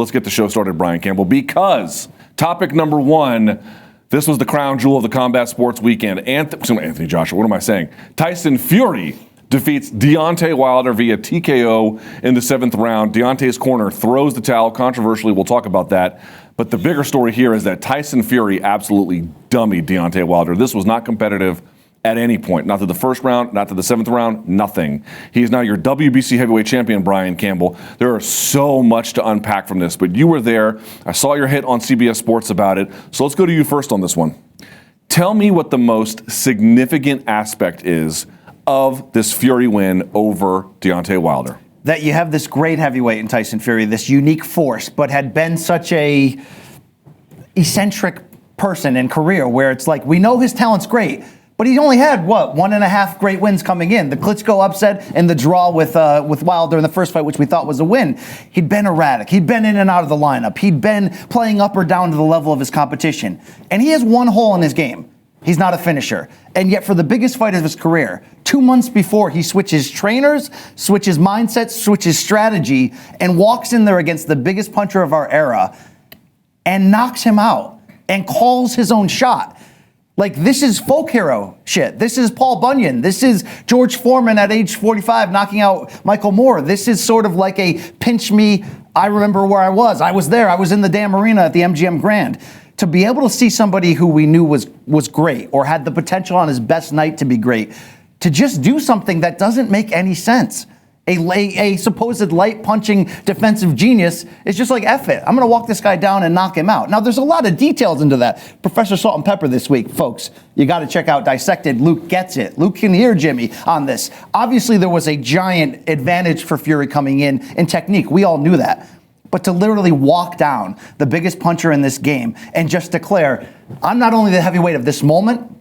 Well, let's get the show started, Brian Campbell, because topic number one, this was the crown jewel of the Combat Sports Weekend. Anthony Joshua, what am I saying? Tyson Fury defeats Deontay Wilder via TKO in the 7th round. Deontay's corner throws the towel. Controversially, we'll talk about that. But the bigger story here is that Tyson Fury absolutely dummied Deontay Wilder. This was not competitive at any point. Not to the 1st round, not to the 7th round, nothing. He is now your WBC heavyweight champion, Brian Campbell. There is so much to unpack from this, but you were there. I saw your hit on CBS Sports about it. So let's go to you first on this one. Tell me what the most significant aspect is of this Fury win over Deontay Wilder. That you have this great heavyweight in Tyson Fury, this unique force, but had been such a eccentric person in career where it's like, we know his talent's great, but he's only had, 1.5 great wins coming in. The Klitschko upset and the draw with Wilder in the first fight, which we thought was a win. He'd been erratic. He'd been in and out of the lineup. He'd been playing up or down to the level of his competition. And he has one hole in his game. He's not a finisher. And yet for the biggest fight of his career, 2 months before, he switches trainers, switches mindsets, switches strategy, and walks in there against the biggest puncher of our era and knocks him out and calls his own shot. Like, this is folk hero shit. This is Paul Bunyan. This is George Foreman at age 45 knocking out Michael Moore. This is sort of like a pinch me, I remember where I was. I was there. I was in the damn arena at the MGM Grand. To be able to see somebody who we knew was great or had the potential on his best night to be great, to just do something that doesn't make any sense. A supposed light punching defensive genius is just like, F it. I'm going to walk this guy down and knock him out. Now, there's a lot of details into that. Professor Salt and Pepper this week, folks. You got to check out Dissected. Luke gets it. Luke can hear Jimmy on this. Obviously, there was a giant advantage for Fury coming in technique. We all knew that. But to literally walk down the biggest puncher in this game and just declare, I'm not only the heavyweight of this moment,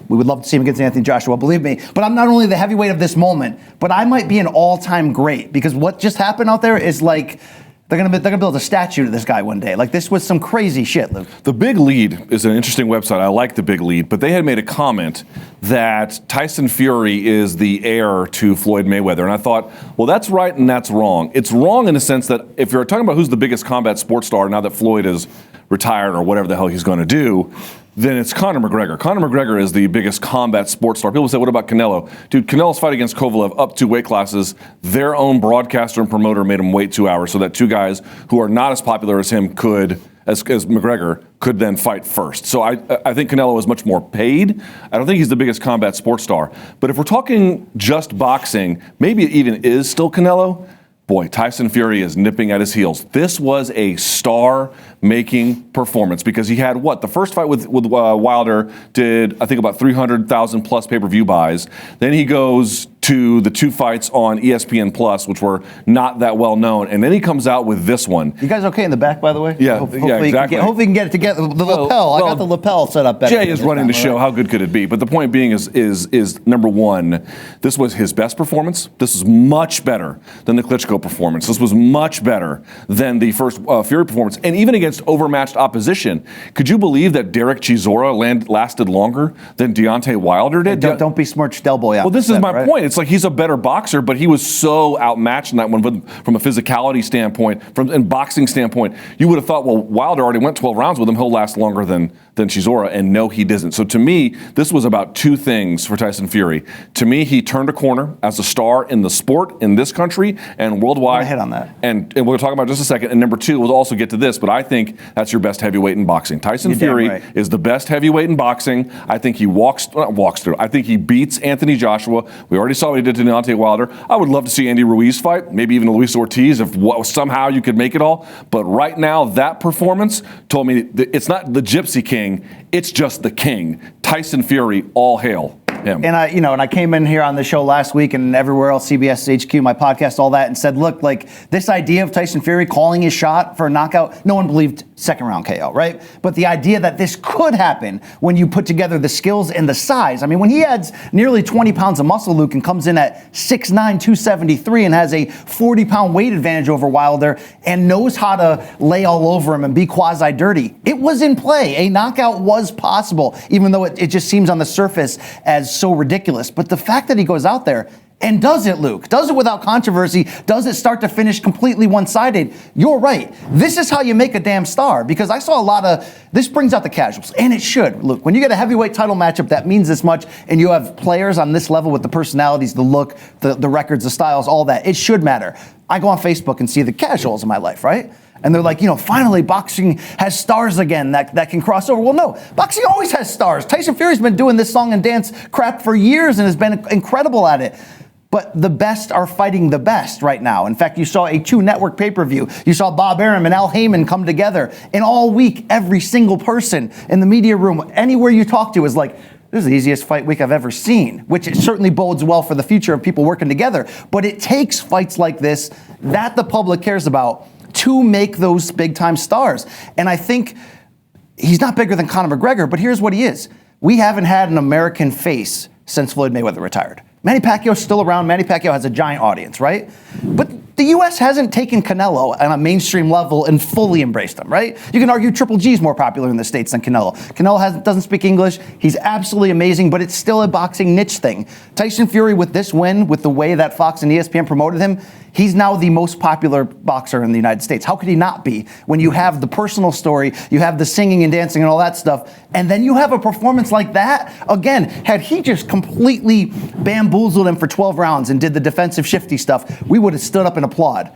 we would love to see him against Anthony Joshua, believe me, but I'm not only the heavyweight of this moment, but I might be an all-time great, because what just happened out there is like, they're gonna build a statue to this guy one day. Like, this was some crazy shit, Luke. The Big Lead is an interesting website. I like the Big Lead, but they had made a comment that Tyson Fury is the heir to Floyd Mayweather. And I thought, well, that's right and that's wrong. It's wrong in the sense that if you're talking about who's the biggest combat sports star now that Floyd is retired or whatever the hell he's going to do, then it's Conor McGregor. Conor McGregor is the biggest combat sports star. People say, what about Canelo? Dude, Canelo's fight against Kovalev up 2 weight classes. Their own broadcaster and promoter made him wait 2 hours so that 2 guys who are not as popular as him as McGregor could then fight first. So I think Canelo is much more paid. I don't think he's the biggest combat sports star. But if we're talking just boxing, maybe it even is still Canelo. Boy, Tyson Fury is nipping at his heels. This was a star-making performance because he had the first fight with Wilder did, I think, about 300,000 plus pay-per-view buys. Then he goes to the 2 fights on ESPN Plus, which were not that well known, and then he comes out with this one. You guys okay in the back, by the way? Yeah, exactly. Hopefully you can get it together. The lapel, I got the lapel set up better. Jay is running the show. How good could it be? But the point being is number one, this was his best performance. This is much better than the Klitschko performance. This was much better than the first Fury performance, and even against overmatched opposition. Could you believe that Derek Chisora lasted longer than Deontay Wilder did? Don't besmirch Del Boy out. Well, this is my point. It's like he's a better boxer, but he was so outmatched in that one from a physicality standpoint, from a boxing standpoint. You would have thought, well, Wilder already went 12 rounds with him. He'll last longer than Chisora, and no, he doesn't. So to me, this was about 2 things for Tyson Fury. To me, he turned a corner as a star in the sport, in this country, and worldwide. I hit on that. And we're going to talk about it in just a second. And number 2, we'll also get to this, but I think that's your best heavyweight in boxing. Tyson Fury is the best heavyweight in boxing. I think he walks through. I think he beats Anthony Joshua. We already saw what he did to Deontay Wilder. I would love to see Andy Ruiz fight, maybe even Luis Ortiz, if somehow you could make it all. But right now, that performance told me that it's not the Gypsy King, it's just the King. Tyson Fury, all hail him. And I came in here on the show last week and everywhere else, CBS HQ, my podcast, all that, and said, look, like this idea of Tyson Fury calling his shot for a knockout, no one believed 2nd round KO, right? But the idea that this could happen when you put together the skills and the size. I mean, when he adds nearly 20 pounds of muscle, Luke, and comes in at 6'9", 273 and has a 40-pound weight advantage over Wilder and knows how to lay all over him and be quasi-dirty, it was in play. A knockout was possible, even though it just seems on the surface as so ridiculous. But the fact that he goes out there And does it, Luke? Does it without controversy? Does it start to finish completely one-sided? You're right. This is how you make a damn star, because I saw a lot of, this brings out the casuals, and it should. Luke, when you get a heavyweight title matchup that means this much, and you have players on this level with the personalities, the look, the records, the styles, all that, it should matter. I go on Facebook and see the casuals in my life, right? And they're like, finally boxing has stars again that can cross over. Well, no, boxing always has stars. Tyson Fury's been doing this song and dance crap for years and has been incredible at it. But the best are fighting the best right now. In fact, you saw a 2-network pay-per-view. You saw Bob Arum and Al Heyman come together. And all week, every single person in the media room, anywhere you talk to, is like, this is the easiest fight week I've ever seen, which it certainly bodes well for the future of people working together. But it takes fights like this that the public cares about to make those big-time stars. And I think he's not bigger than Conor McGregor, but here's what he is. We haven't had an American face since Floyd Mayweather retired. Manny Pacquiao's still around. Manny Pacquiao has a giant audience, right? But the U.S. hasn't taken Canelo on a mainstream level and fully embraced him, right? You can argue Triple G is more popular in the States than Canelo. Canelo doesn't speak English. He's absolutely amazing, but it's still a boxing niche thing. Tyson Fury, with this win, with the way that Fox and ESPN promoted him, he's now the most popular boxer in the United States. How could he not be when you have the personal story, you have the singing and dancing and all that stuff, and then you have a performance like that? Again, had he just completely bamboozled him for 12 rounds and did the defensive shifty stuff, we would have stood up and applaud.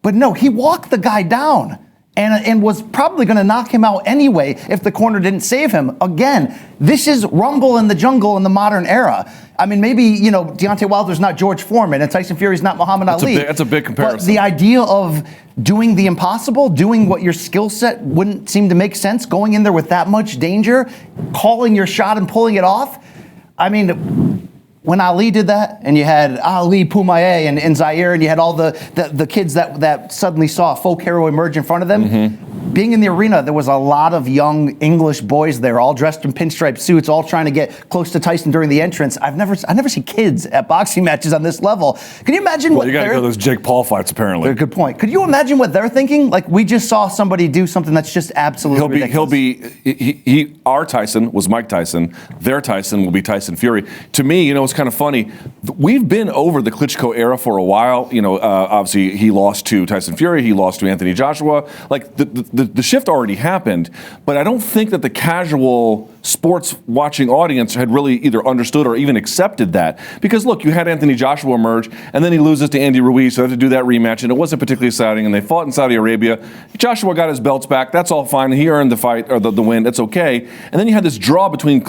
But no, he walked the guy down and was probably going to knock him out anyway if the corner didn't save him. Again, this is Rumble in the Jungle in the modern era. I mean, maybe, Deontay Wilder's not George Foreman and Tyson Fury's not Muhammad Ali. That's a big comparison. But the idea of doing the impossible, doing what your skill set wouldn't seem to make sense, going in there with that much danger, calling your shot and pulling it off. I mean, when Ali did that, and you had Ali, Pumaye, and Zaire, and you had all the kids that suddenly saw a folk hero emerge in front of them, being in the arena, there was a lot of young English boys there, all dressed in pinstripe suits, all trying to get close to Tyson during the entrance. I've never seen kids at boxing matches on this level. Can you imagine what you got to go to those Jake Paul fights, apparently. Good point. Could you imagine what they're thinking? Like, we just saw somebody do something that's just absolutely ridiculous. Our Tyson was Mike Tyson. Their Tyson will be Tyson Fury. To me, it's kind of funny. We've been over the Klitschko era for a while. Obviously he lost to Tyson Fury. He lost to Anthony Joshua. Like the shift already happened, but I don't think that the casual sports watching audience had really either understood or even accepted that. Because look, you had Anthony Joshua emerge, and then he loses to Andy Ruiz, so they had to do that rematch, and it wasn't particularly exciting, and they fought in Saudi Arabia. Joshua got his belts back. That's all fine. He earned the fight, or the win. That's okay. And then you had this draw between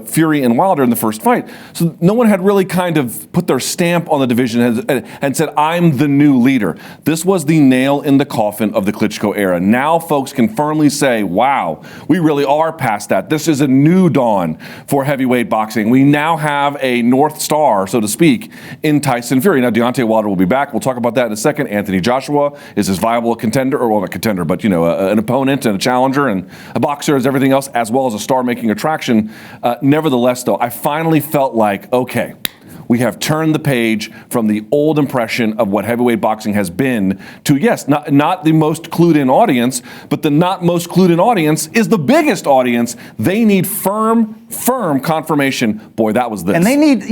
Fury and Wilder in the first fight. So no one had really kind of put their stamp on the division and said, I'm the new leader. This was the nail in the coffin of the Klitschko era. Now folks can firmly say, wow, we really are past that. This is a new dawn for heavyweight boxing. We now have a North Star, so to speak, in Tyson Fury. Now, Deontay Wilder will be back. We'll talk about that in a second. Anthony Joshua is as viable a contender, or well, not a contender, but an opponent and a challenger and a boxer as everything else, as well as a star-making attraction. Nevertheless, though, I finally felt like, okay, we have turned the page from the old impression of what heavyweight boxing has been to, yes, not the most clued-in audience, but the not most clued-in audience is the biggest audience. They need firm confirmation. Boy, that was this. And they need,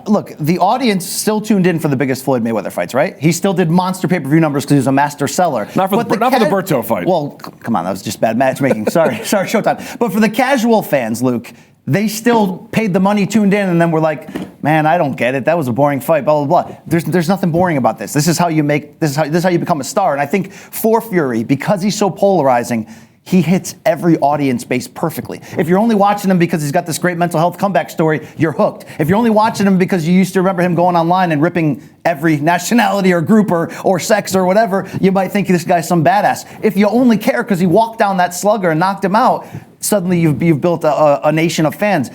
look, the audience still tuned in for the biggest Floyd Mayweather fights, right? He still did monster pay-per-view numbers because he was a master seller. Not for the Berto fight. Well, come on, that was just bad matchmaking. Sorry, Showtime. But for the casual fans, Luke, they still paid the money, tuned in, and then were like, man, I don't get it. That was a boring fight, blah, blah, blah. There's nothing boring about this. This is how you become a star. And I think for Fury, because he's so polarizing, he hits every audience base perfectly. If you're only watching him because he's got this great mental health comeback story, you're hooked. If you're only watching him because you used to remember him going online and ripping every nationality or group or sex or whatever, you might think this guy's some badass. If you only care because he walked down that slugger and knocked him out, suddenly you've built a nation of fans.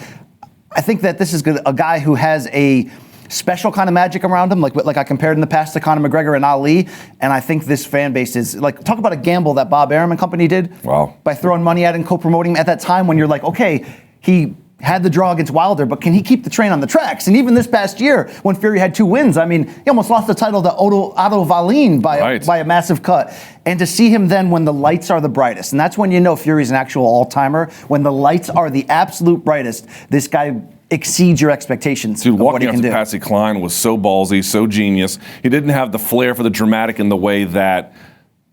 I think that this is a guy who has a special kind of magic around him, like I compared in the past to Conor McGregor and Ali, and I think this fan base is, like, talk about a gamble that Bob Arum and company did. Wow. By throwing money at it and co-promoting him at that time when you're like, okay, he had the draw against Wilder, but can he keep the train on the tracks? And even this past year, when Fury had 2 wins, I mean, he almost lost the title to Otto Wallin by a massive cut. And to see him then when the lights are the brightest, and that's when you know Fury's an actual all-timer, when the lights are the absolute brightest, this guy exceeds your expectations Dude, of what he walking can up to do. Patsy Cline was so ballsy, so genius. He didn't have the flair for the dramatic in the way that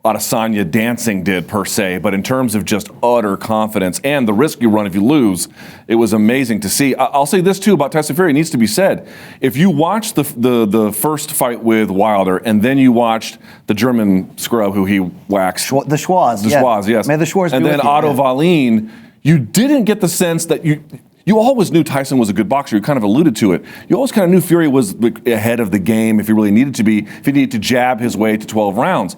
Adesanya dancing did per se, but in terms of just utter confidence and the risk you run if you lose, it was amazing to see. I'll say this too about Tyson Fury, it needs to be said. If you watched the first fight with Wilder and then you watched the German scrub who he waxed. The Schwarz. The Schwarz, yes. May the Schwarz and be then with you, Otto yeah. Wallin, you didn't get the sense that you always knew Tyson was a good boxer. You kind of alluded to it. You always kind of knew Fury was ahead of the game if he really needed to be, if he needed to jab his way to 12 rounds.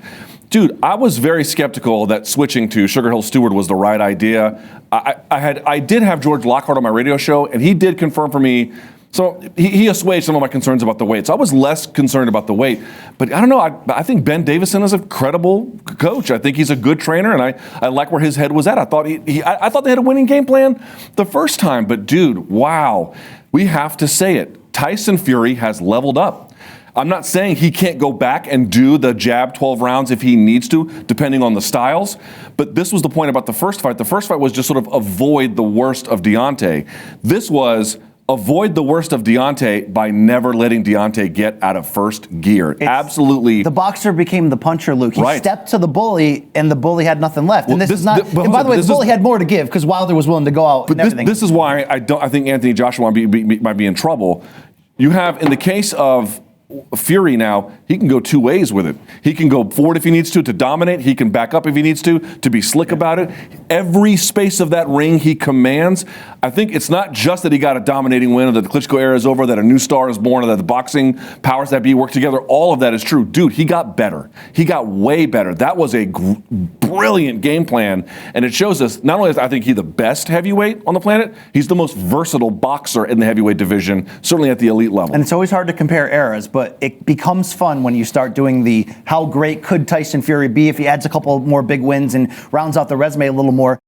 Dude, I was very skeptical that switching to Sugar Hill Stewart was the right idea. I did have George Lockhart on my radio show, and he did confirm for me. So he assuaged some of my concerns about the weight. So I was less concerned about the weight. But I don't know. I think Ben Davison is a credible coach. I think he's a good trainer, and I like where his head was at. I thought I thought they had a winning game plan the first time. But dude, wow, we have to say it. Tyson Fury has leveled up. I'm not saying he can't go back and do the jab 12 rounds if he needs to, depending on the styles. But this was the point about the first fight. The first fight was just sort of avoid the worst of Deontay. This was avoid the worst of Deontay by never letting Deontay get out of first gear. Absolutely. The boxer became the puncher, Luke. He Right. stepped to the bully, and the bully had nothing left. And Well, this is not. but And by the way, the this bully is- had more to give because Wilder was willing to go out and everything. This is why I think Anthony Joshua might be in trouble. You have, in the case of Fury now, he can go two ways with it. He can go forward if he needs to dominate. He can back up if he needs to be slick about it. Every space of that ring he commands. I think it's not just that he got a dominating win or that the Klitschko era is over, that a new star is born, or that the boxing powers that be work together. All of that is true. Dude, he got better. He got way better. That was a brilliant game plan. And it shows us, not only is I think he the best heavyweight on the planet, he's the most versatile boxer in the heavyweight division, certainly at the elite level. And it's always hard to compare eras, but it becomes fun when you start doing the how great could Tyson Fury be if he adds a couple more big wins and rounds out the resume a little more.